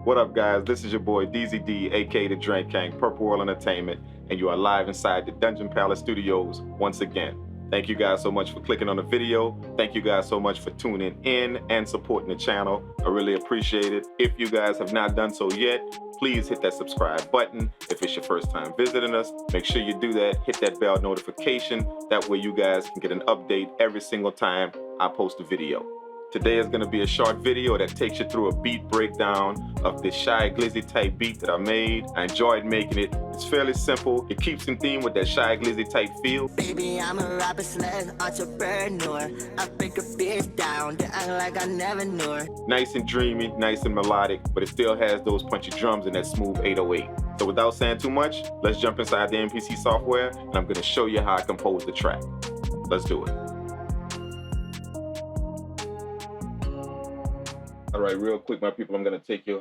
What up, guys? This is your boy DZD, aka the Drank Kang, Purple World Entertainment, and you are live inside the Dungeon Palace Studios once again. Thank you guys so much for clicking on the video. Thank you guys so much for tuning in and supporting the channel. I really appreciate it. If you guys have not done so yet, please hit that subscribe button. If it's your first time visiting us, make sure you do that. Hit that bell notification. That way you guys can get an update every single time I post a video. Today is going to be a short video that takes you through a beat breakdown of this SHY GLIZZY type beat that I made. I enjoyed making it. It's fairly simple. It keeps in theme with that SHY GLIZZY type feel. Baby, I'm a rapper slash entrepreneur. I break a bitch down to act like I never knew her. Nice and dreamy, nice and melodic, but it still has those punchy drums and that smooth 808. So without saying too much, let's jump inside the MPC software and I'm going to show you how I compose the track. Let's do it. All right, real quick, my people, I'm gonna take you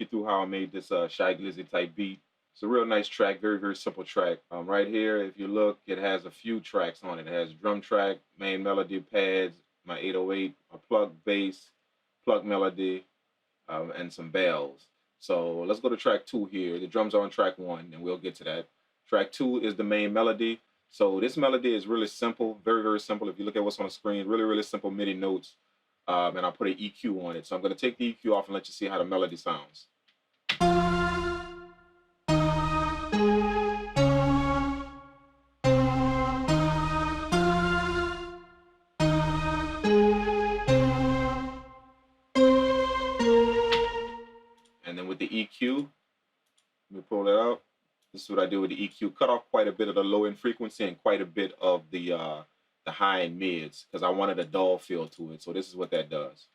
through how I made this SHY GLIZZY type beat. It's a real nice track, very, very simple track. Right here, if you look, it has a few tracks on it. It has drum track, main melody, pads, my 808, a plug bass, plug melody, and some bells. So let's go to track 2 here. The drums are on track 1, and we'll get to that. Track 2 is the main melody. So this melody is really simple, very, very simple. If you look at what's on the screen, really, really simple MIDI notes. And I'll put an EQ on it. So I'm going to take the EQ off and let you see how the melody sounds. And then with the EQ, let me pull that out. This is what I do with the EQ. Cut off quite a bit of the low end frequency and quite a bit of the high and mids because I wanted a dull feel to it. So this is what that does.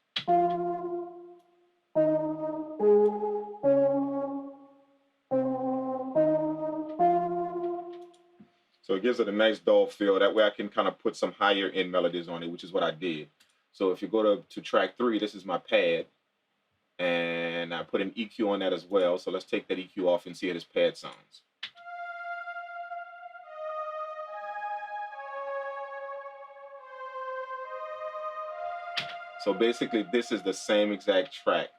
So it gives it a nice dull feel. That way I can kind of put some higher end melodies on it, which is what I did. So if you go to track 3, this is my pad. And I put an EQ on that as well. So let's take that EQ off and see how this pad sounds. So basically, this is the same exact track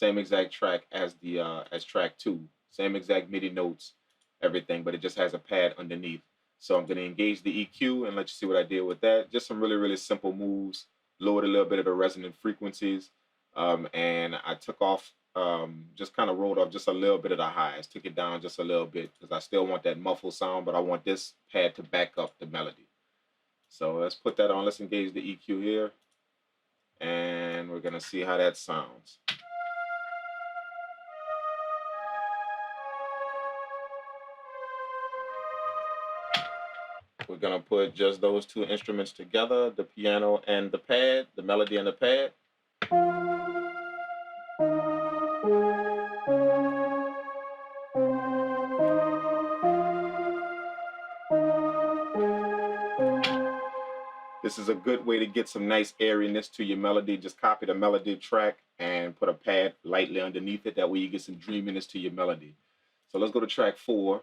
as the as track 2, same exact MIDI notes, everything, but it just has a pad underneath. So I'm going to engage the EQ and let you see what I did with that. Just some really, really simple moves. Lowered a little bit of the resonant frequencies, and I took off, just kind of rolled off just a little bit of the highs. Took it down just a little bit because I still want that muffled sound, but I want this pad to back up the melody. So let's put that on. Let's engage the EQ here. And we're going to see how that sounds. We're going to put just those 2 instruments together, the piano and the pad, the melody and the pad. This is a good way to get some nice airiness to your melody. Just copy the melody track and put a pad lightly underneath it. That way you get some dreaminess to your melody. So let's go to track 4.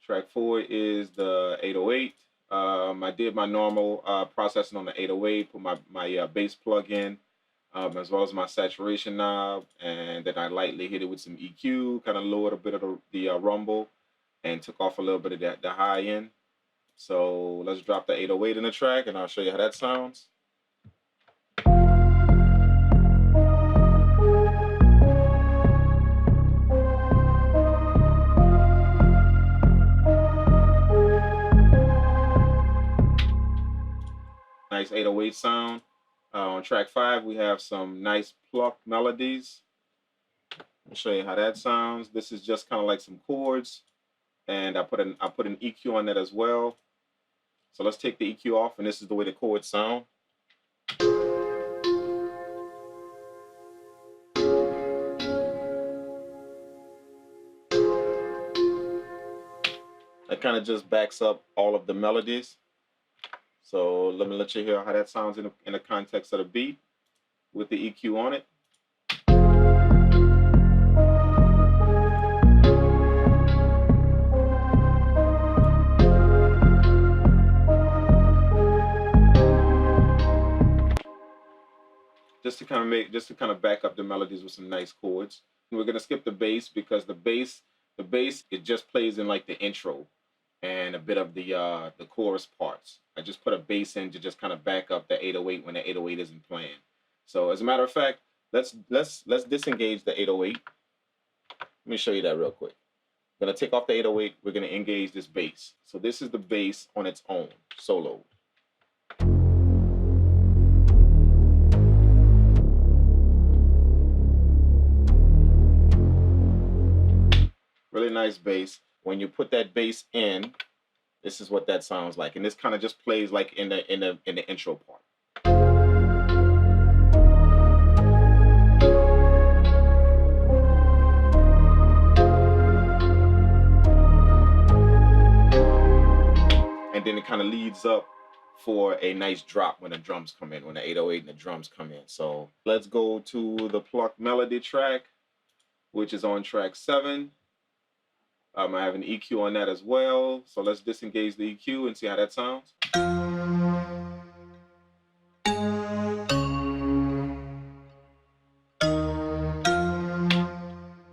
Track 4 is the 808. I did my normal processing on the 808, put my bass plug in, as well as my saturation knob, and then I lightly hit it with some EQ, kind of lowered a bit of the rumble, and took off a little bit of the high end. So let's drop the 808 in the track and I'll show you how that sounds. Nice 808 sound. On track 5, we have some nice pluck melodies. I'll show you how that sounds. This is just kind of like some chords. And I put an EQ on that as well. So let's take the EQ off, and this is the way the chords sound. That kind of just backs up all of the melodies. So let me let you hear how that sounds in the context of the beat with the EQ on it. Just to kind of back up the melodies with some nice chords. We're gonna skip the bass because the bass it just plays in like the intro and a bit of the chorus parts. I just put a bass in to just kind of back up the 808 when the 808 isn't playing. So as a matter of fact, let's disengage the 808. Let me show you that real quick. I'm gonna take off the 808. We're gonna engage this bass. So this is the bass on its own, soloed. Really nice bass. When you put that bass in, this is what that sounds like, and this kind of just plays like in the intro part. And then it kind of leads up for a nice drop when the drums come in, when the 808 and the drums come in. So let's go to the plucked melody track, which is on track 7. I have an EQ on that as well. So let's disengage the EQ and see how that sounds.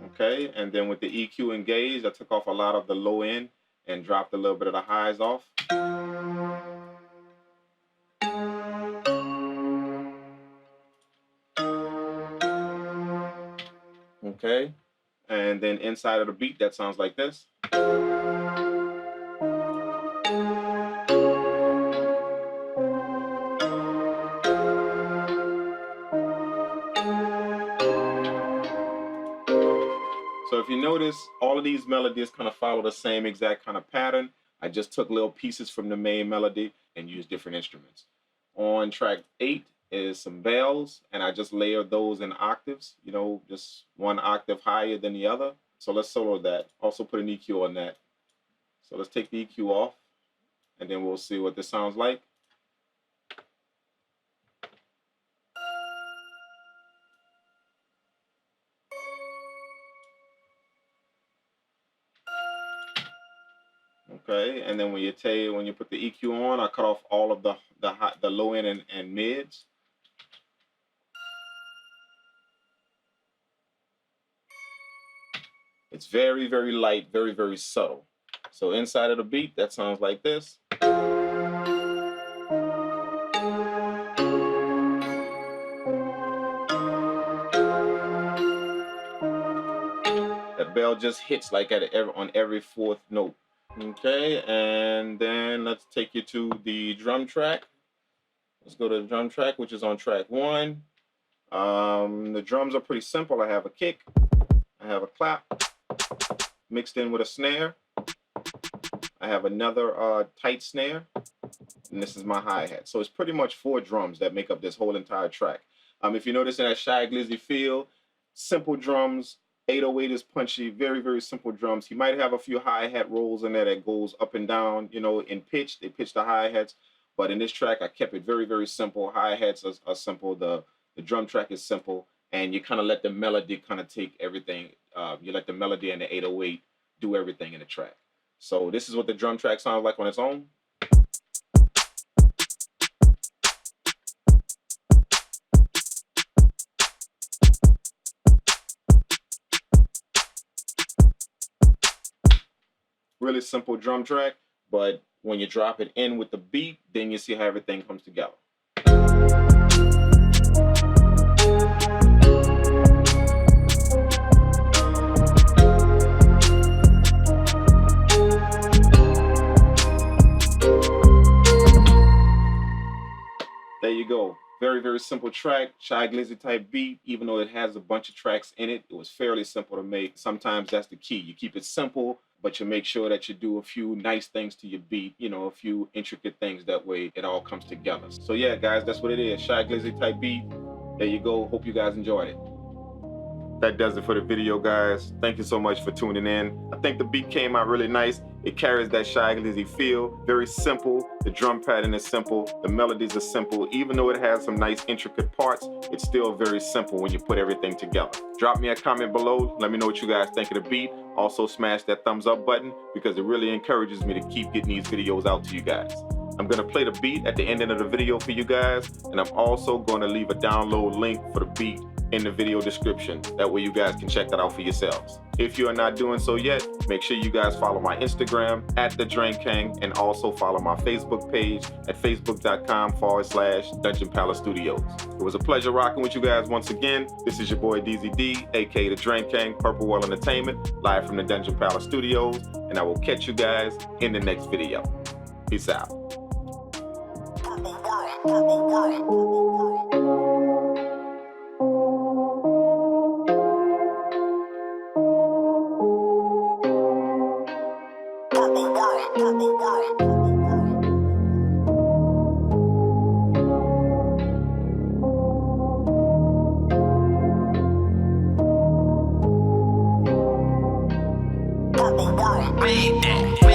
Okay, and then with the EQ engaged, I took off a lot of the low end and dropped a little bit of the highs off. Okay, and then inside of the beat, that sounds like this. So if you notice, all of these melodies kind of follow the same exact kind of pattern. I just took little pieces from the main melody and used different instruments. On track 8 is some bells, and I just layered those in octaves, you know, just one octave higher than the other. So let's solo that. Also put an EQ on that. So let's take the EQ off, and then we'll see what this sounds like. Okay, and then when you put the EQ on, I cut off all of the low end and mids. It's very, very light, very, very subtle. So inside of the beat, that sounds like this. That bell just hits like on every 4th note. Okay, and then let's take you to the drum track. Let's go to the drum track, which is on track 1. The drums are pretty simple. I have a kick, I have a clap, mixed in with a snare. I have another tight snare, and this is my hi-hat. So it's pretty much 4 drums that make up this whole entire track. If you notice in that SHY GLIZZY feel, simple drums, 808 is punchy, very, very simple drums. He might have a few hi-hat rolls in there that goes up and down, you know, in pitch. They pitch the hi-hats, but in this track, I kept it very, very simple. Hi-hats are simple. The drum track is simple, and you kind of let the melody kind of take everything. You let the melody and the 808 do everything in the track. So this is what the drum track sounds like on its own. Really simple drum track, but when you drop it in with the beat, then you see how everything comes together. There you go. Very, very simple track, SHY GLIZZY type beat. Even though it has a bunch of tracks in it, it was fairly simple to make. Sometimes that's the key. You keep it simple, but you make sure that you do a few nice things to your beat, you know, a few intricate things. That way it all comes together. So yeah, guys, that's what it is. SHY GLIZZY type beat. There you go. Hope you guys enjoyed it. That does it for the video, guys. Thank you so much for tuning in. I think the beat came out really nice. It carries that SHY GLIZZY feel. Very simple. The drum pattern is simple. The melodies are simple. Even though it has some nice intricate parts, it's still very simple when you put everything together. Drop me a comment below. Let me know what you guys think of the beat. Also smash that thumbs up button because it really encourages me to keep getting these videos out to you guys. I'm going to play the beat at the end of the video for you guys, and I'm also going to leave a download link for the beat in the video description. That way you guys can check that out for yourselves. If you are not doing so yet, make sure you guys follow my Instagram at the Drank Kang, and also follow my Facebook page at facebook.com/Dungeon Palace Studios. It was a pleasure rocking with you guys once again. This is your boy DZD, aka the Drank Kang, Purple World Entertainment, live from the Dungeon Palace Studios, and I will catch you guys in the next video. Peace out. Beat that.